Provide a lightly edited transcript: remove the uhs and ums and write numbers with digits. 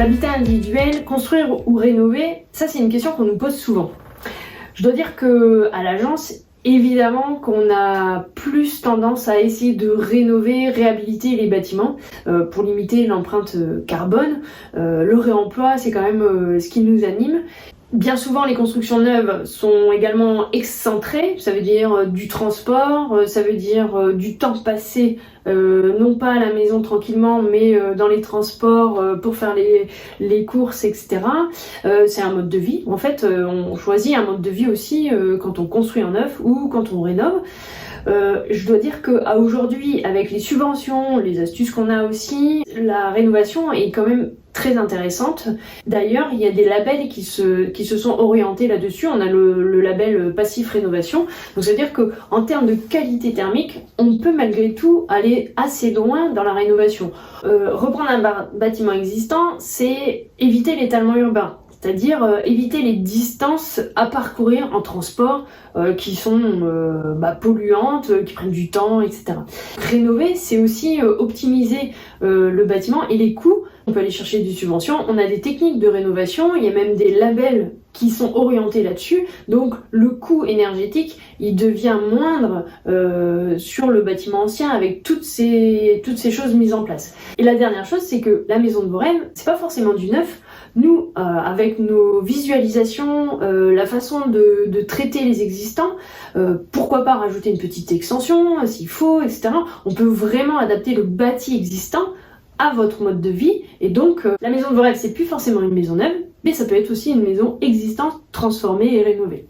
L'habitat individuel, construire ou rénover, ça c'est une question qu'on nous pose souvent. Je dois dire qu'à l'agence, évidemment qu'on a plus tendance à essayer de rénover, réhabiliter les bâtiments pour limiter l'empreinte carbone. Le réemploi, c'est quand même ce qui nous anime. Bien souvent, les constructions neuves sont également excentrées, ça veut dire du transport, ça veut dire du temps passé, non pas à la maison tranquillement, mais dans les transports pour faire les courses, etc. C'est un mode de vie. En fait, on choisit un mode de vie aussi quand on construit en neuf ou quand on rénove. Je dois dire qu'à aujourd'hui, avec les subventions, les astuces qu'on a aussi, la rénovation est quand même très intéressante. D'ailleurs, il y a des labels qui se sont orientés là-dessus. On a le label Passif Rénovation. Donc, ça veut dire qu'en termes de qualité thermique, on peut malgré tout aller assez loin dans la rénovation. Reprendre un bâtiment existant, c'est éviter l'étalement urbain. C'est-à-dire éviter les distances à parcourir en transport qui sont polluantes, qui prennent du temps, etc. Rénover, c'est aussi optimiser le bâtiment et les coûts. On peut aller chercher des subventions, on a des techniques de rénovation, il y a même des labels qui sont orientés là-dessus, donc le coût énergétique il devient moindre sur le bâtiment ancien avec toutes ces choses mises en place. Et la dernière chose, c'est que la maison de vos rêves, c'est pas forcément du neuf. Nous, avec nos visualisations, la façon de traiter les existants, pourquoi pas rajouter une petite extension s'il faut, etc. On peut vraiment adapter le bâti existant à votre mode de vie, et donc la maison de vos rêves, c'est plus forcément une maison neuve, mais ça peut être aussi une maison existante, transformée et rénovée.